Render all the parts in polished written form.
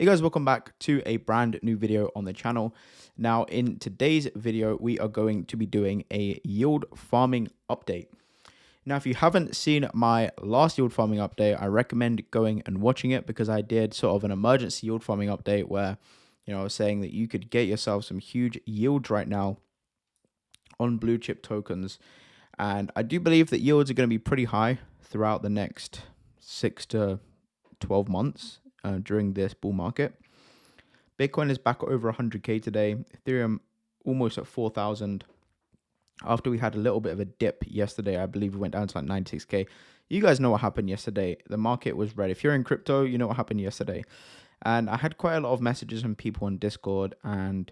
Hey guys, welcome back to a brand new video on the channel. Now, in today's video, we are going to be doing a yield farming update. Now, if you haven't seen my last yield farming update, I recommend going and watching it because I did sort of an emergency yield farming update where, I was saying that you could get yourself some huge yields right now on blue chip tokens. And I do believe that yields are going to be pretty high throughout the next 6 to 12 months during this bull market. Bitcoin is back over 100K today. Ethereum almost at 4,000. After we had a little bit of a dip yesterday, I believe we went down to like 96K. You guys know what happened yesterday. The market was red. If you're in crypto, you know what happened yesterday. And I had quite a lot of messages from people on Discord and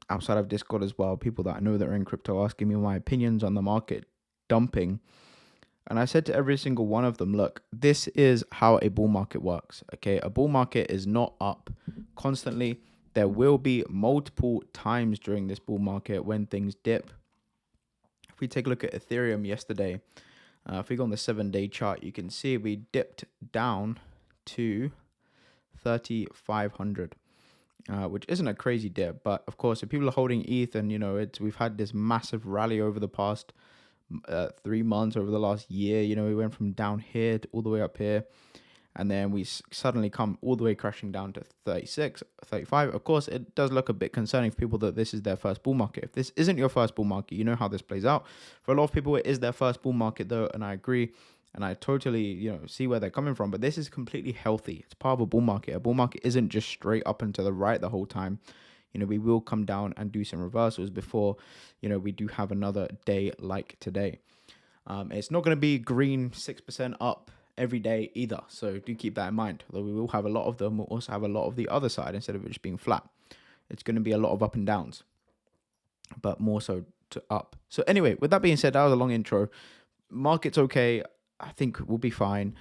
outside of Discord as well, people that I know that are in crypto asking me my opinions on the market dumping. And I said to every single one of them, look, this is how a bull market works. Okay, a bull market is not up constantly. There will be multiple times during this bull market when things dip. If we take a look at Ethereum yesterday, if we go on the 7-day chart, you can see we dipped down to 3,500. Which isn't a crazy dip, but of course, if people are holding ETH, and we've had this massive rally over the past 3 months, over the last year. We went from down here to all the way up here, and then we suddenly come all the way crashing down to 36, 35. Of course, it does look a bit concerning for people that this is their first bull market. If this isn't your first bull market, you know how this plays out. For a lot of people, it is their first bull market though, and I agree. And I totally, see where they're coming from. But this is completely healthy. It's part of a bull market. A bull market isn't just straight up and to the right the whole time. We will come down and do some reversals before, we do have another day like today. It's not going to be green 6% up every day either. So do keep that in mind. Although we will have a lot of them, we'll also have a lot of the other side instead of it just being flat. It's going to be a lot of up and downs, but more so to up. So anyway, with that being said, that was a long intro. Market's okay. I think we'll be fine.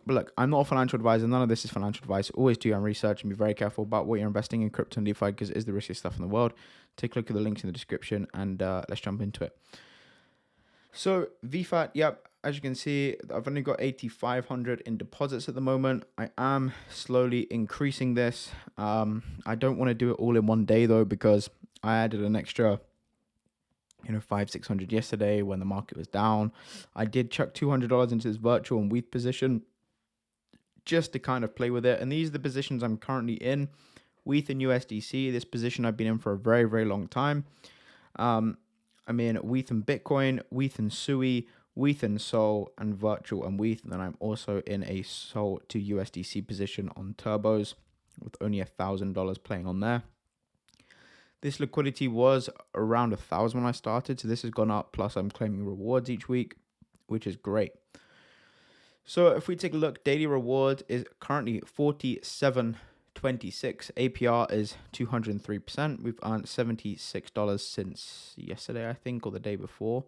But look, I'm not a financial advisor. None of this is financial advice. Always do your own research and be very careful about what you're investing in crypto and DeFi because it is the riskiest stuff in the world. Take a look at the links in the description and let's jump into it. So VFAT, yep, as you can see, I've only got 8,500 in deposits at the moment. I am slowly increasing this. I don't want to do it all in one day though because I added an extra 500-600 yesterday when the market was down. I did chuck $200 into this virtual and WETH position just to kind of play with it. And these are the positions I'm currently in. WETH and USDC, this position I've been in for a very, very long time. I'm in WETH and Bitcoin, WETH and SUI, WETH and Sol, and virtual and WETH. And then I'm also in a Sol to USDC position on turbos with only $1,000 playing on there. This liquidity was around 1,000 when I started, so this has gone up, plus I'm claiming rewards each week, which is great. So if we take a look, daily reward is currently 47.26. APR is 203%. We've earned $76 since yesterday, I think, or the day before.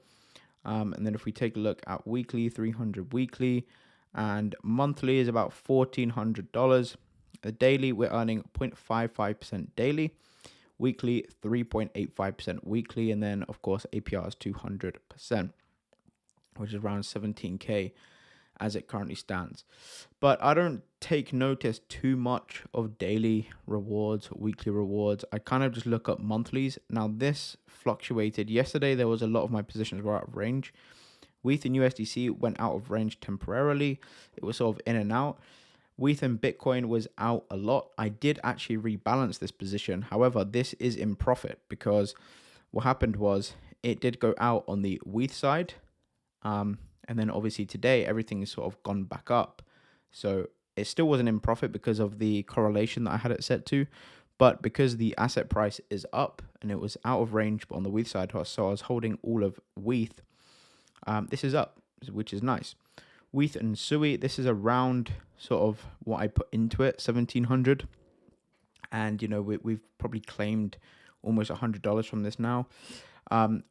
And then if we take a look at weekly, 300 weekly, and monthly is about $1,400. The daily, we're earning 0.55% daily. Weekly, 3.85% weekly, and then of course APR is 200%, which is around 17K as it currently stands. But I don't take notice too much of daily rewards, weekly rewards. I kind of just look up monthlies. Now this fluctuated. Yesterday there was a lot of my positions were out of range. WETH and USDC went out of range temporarily. It was sort of in and out. WETH and Bitcoin was out a lot. I did actually rebalance this position. However, this is in profit because what happened was it did go out on the WETH side. And then obviously today, everything has sort of gone back up. So it still wasn't in profit because of the correlation that I had it set to. But because the asset price is up and it was out of range on the WETH side, so I was holding all of WETH. This is up, which is nice. WETH and SUI, this is around sort of what I put into it, 1,700. And, we've probably claimed almost $100 from this now.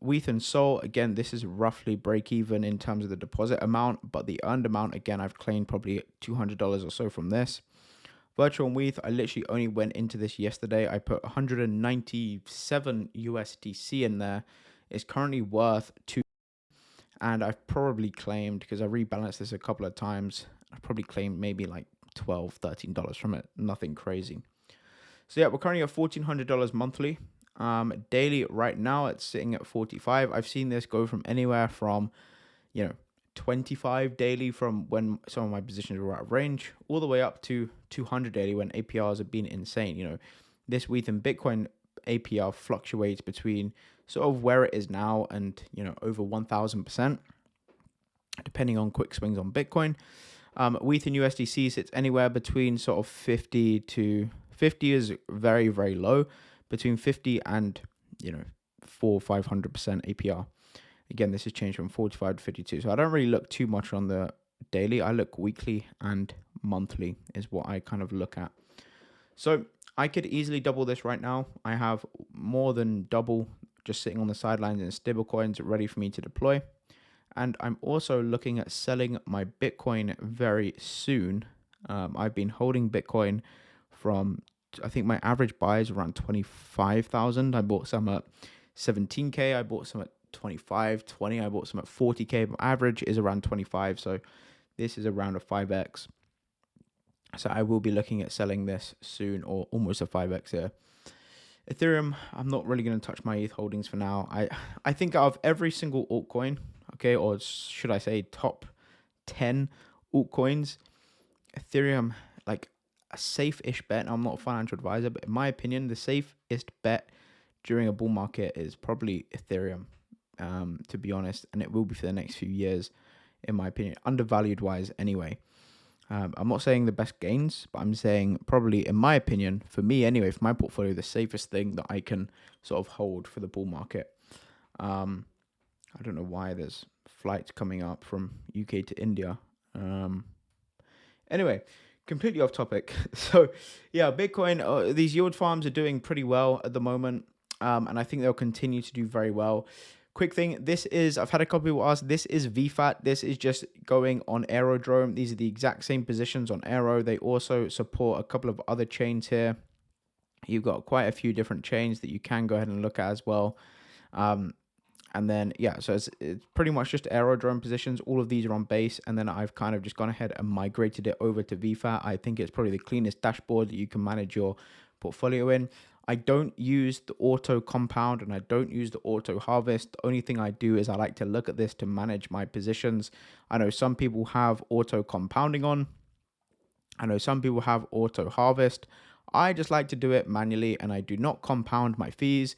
WETH and Sol, again, this is roughly break even in terms of the deposit amount, but the earned amount, again, I've claimed probably $200 or so from this. Virtual and WETH, I literally only went into this yesterday. I put 197 USDC in there. It's currently worth and I've probably claimed, because I rebalanced this a couple of times, I've probably claimed maybe like $12, $13 from it. Nothing crazy. So yeah, we're currently at $1,400 monthly. Daily right now it's sitting at 45. I've seen this go from anywhere from, 25 daily from when some of my positions were out of range, all the way up to 200 daily when APRs have been insane. This WETH and Bitcoin APR fluctuates between sort of where it is now and, over 1,000%, depending on quick swings on Bitcoin. WETH and USDC sits anywhere between sort of 50 to 50 is very, very low, between 50 and, 500% APR. Again, this has changed from 45 to 52. So I don't really look too much on the daily. I look weekly and monthly is what I kind of look at. So I could easily double this right now. I have more than double just sitting on the sidelines in stablecoins ready for me to deploy. And I'm also looking at selling my Bitcoin very soon. I've been holding Bitcoin from, I think my average buy is around 25,000. I bought some at 17K. I bought some at 25, 20. I bought some at 40K. My average is around 25. So this is around a 5x. So I will be looking at selling this soon, or almost a 5x here. Ethereum, I'm not really going to touch my ETH holdings for now. I think out of every single altcoin, okay, or should I say top 10 altcoins, Ethereum, like a safe-ish bet. I'm not a financial advisor, but in my opinion, the safest bet during a bull market is probably Ethereum, to be honest, and it will be for the next few years, in my opinion, undervalued wise anyway. I'm not saying the best gains, but I'm saying probably, in my opinion, for me anyway, for my portfolio, the safest thing that I can sort of hold for the bull market. I don't know why there's flights coming up from UK to India. Anyway, completely off topic. So yeah, Bitcoin, these yield farms are doing pretty well at the moment. And I think they'll continue to do very well. Quick thing, I've had a couple people ask, this is VFAT. This is just going on Aerodrome. These are the exact same positions on Aero. They also support a couple of other chains here. You've got quite a few different chains that you can go ahead and look at as well. And then, yeah, so it's pretty much just Aerodrome positions. All of these are on base. And then I've kind of just gone ahead and migrated it over to VFAT. I think it's probably the cleanest dashboard that you can manage your portfolio in. I don't use the auto compound and I don't use the auto harvest. The only thing I do is I like to look at this to manage my positions. I know some people have auto compounding on. I know some people have auto harvest. I just like to do it manually, and I do not compound my fees,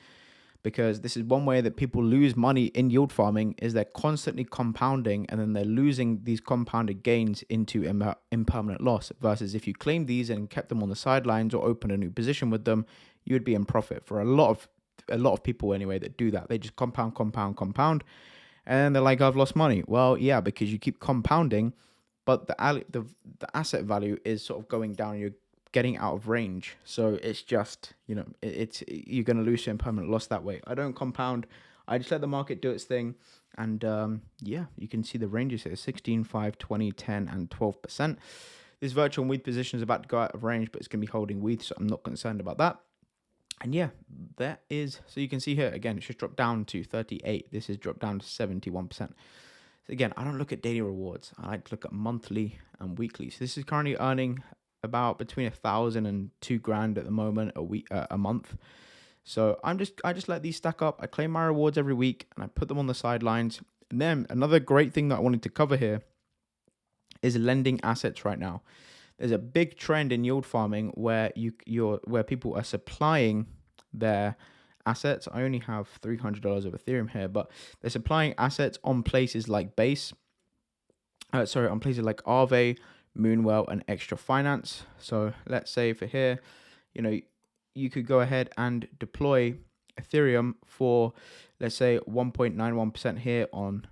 because this is one way that people lose money in yield farming, is they're constantly compounding and then they're losing these compounded gains into impermanent loss. Versus if you claim these and kept them on the sidelines or open a new position with them, you would be in profit. For a lot of people anyway that do that, they just compound, and they're like, I've lost money. Well, yeah, because you keep compounding, but the asset value is sort of going down. You're getting out of range, so it's just, you're going to lose your impermanent loss that way. I don't compound. I just let the market do its thing, and yeah, you can see the ranges here: 16, 5, 20, 10, and 12%. This virtual WETH position is about to go out of range, but it's going to be holding WETH, so I'm not concerned about that. And yeah, that is, so you can see here, again, it's just dropped down to 38. This is dropped down to 71%. So again, I don't look at daily rewards. I like to look at monthly and weekly. So this is currently earning about between 1,000 and 2 grand at the moment, a month. So I just let these stack up. I claim my rewards every week and I put them on the sidelines. And then another great thing that I wanted to cover here is lending assets right now. There's a big trend in yield farming where where people are supplying their assets. I only have $300 of Ethereum here, but they're supplying assets on places like Base. On places like Aave, Moonwell, and Extra Finance. So let's say for here, you could go ahead and deploy Ethereum for, let's say, 1.91% here on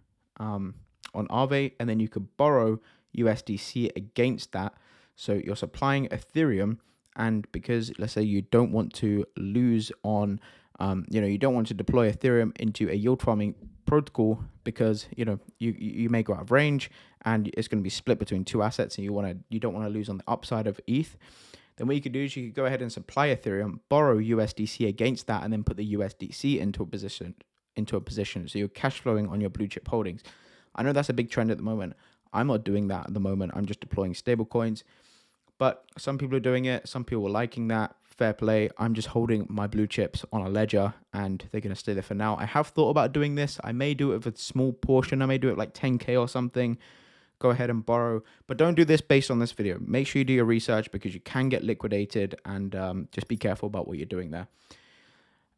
Aave, and then you could borrow USDC against that. So you're supplying Ethereum, and because let's say you don't want to lose on, you don't want to deploy Ethereum into a yield farming protocol because you may go out of range and it's going to be split between two assets, and you don't want to lose on the upside of ETH. Then what you could do is you could go ahead and supply Ethereum, borrow USDC against that, and then put the USDC into a position. So you're cash flowing on your blue chip holdings. I know that's a big trend at the moment. I'm not doing that at the moment. I'm just deploying stable coins. But some people are doing it. Some people are liking that. Fair play. I'm just holding my blue chips on a ledger and they're going to stay there for now. I have thought about doing this. I may do it with a small portion. I may do it like 10K or something. Go ahead and borrow. But don't do this based on this video. Make sure you do your research because you can get liquidated, and just be careful about what you're doing there.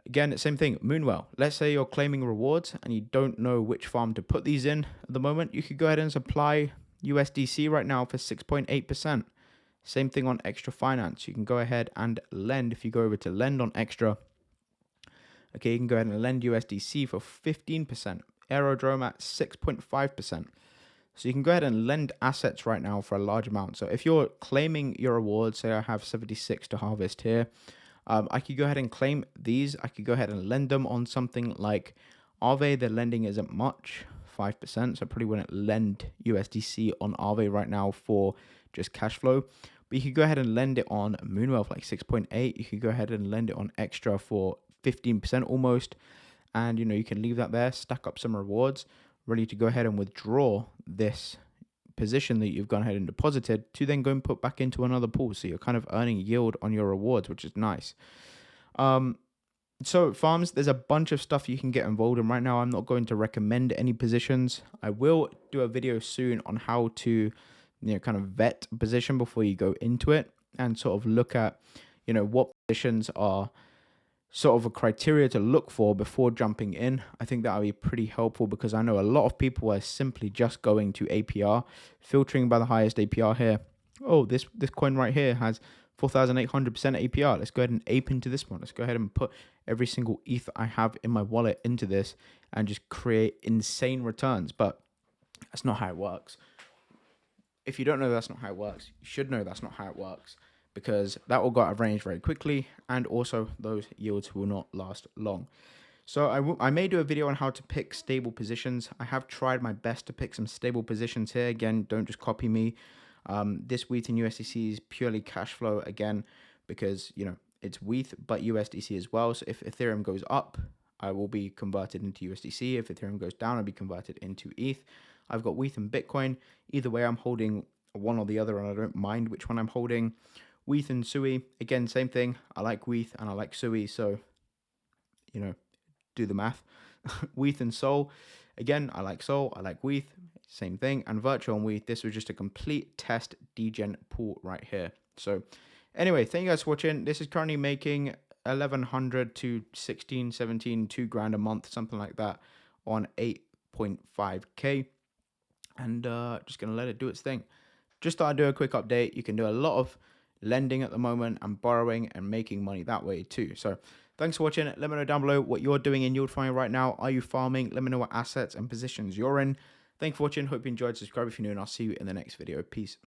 Again, same thing, Moonwell. Let's say you're claiming rewards and you don't know which farm to put these in at the moment. You could go ahead and supply USDC right now for 6.8%. Same thing on Extra Finance. You can go ahead and lend. If you go over to lend on Extra, okay, you can go ahead and lend USDC for 15%. Aerodrome at 6.5%. So you can go ahead and lend assets right now for a large amount. So if you're claiming your rewards, say I have 76 to harvest here, I could go ahead and claim these. I could go ahead and lend them on something like Aave. The lending isn't much, 5%. So I probably wouldn't lend USDC on Aave right now for just cash flow. But you could go ahead and lend it on Moonwell for like 6.8. You could go ahead and lend it on Extra for 15% almost. And, you can leave that there, stack up some rewards, ready to go ahead and withdraw this position that you've gone ahead and deposited to then go and put back into another pool. So you're kind of earning yield on your rewards, which is nice. So farms, there's a bunch of stuff you can get involved in right now. I'm not going to recommend any positions. I will do a video soon on how to, kind of vet a position before you go into it and sort of look at, what positions are sort of a criteria to look for before jumping in. I think that would be pretty helpful because I know a lot of people are simply just going to APR, filtering by the highest APR here. Oh, this coin right here has 4,800% APR. Let's go ahead and ape into this one. Let's go ahead and put every single ETH I have in my wallet into this and just create insane returns. But that's not how it works. If you don't know that's not how it works, you should know that's not how it works, because that will go out of range very quickly, and also those yields will not last long. So I may do a video on how to pick stable positions. I have tried my best to pick some stable positions here. Again, don't just copy me. This WETH and USDC is purely cash flow again, because it's WETH but USDC as well. So if Ethereum goes up, I will be converted into USDC. If Ethereum goes down, I'll be converted into ETH. I've got WETH and Bitcoin. Either way, I'm holding one or the other, and I don't mind which one I'm holding. WETH and Sui, again, same thing. I like WETH and I like Sui, so, do the math. WETH and Sol, again, I like Sol, I like WETH, same thing. And Virtual and WETH, this was just a complete test degen pool right here. So, anyway, thank you guys for watching. This is currently making 1,100 to 16, 17, $2,000 a month, something like that, on 8.5K. And just going to let it do its thing. Just thought I'd do a quick update. You can do a lot of lending at the moment and borrowing and making money that way too. So thanks for watching. Let me know down below what you're doing in yield farming right now. Are you farming? Let me know what assets and positions you're in. Thanks for watching. Hope you enjoyed. Subscribe if you're new, and I'll see you in the next video. Peace.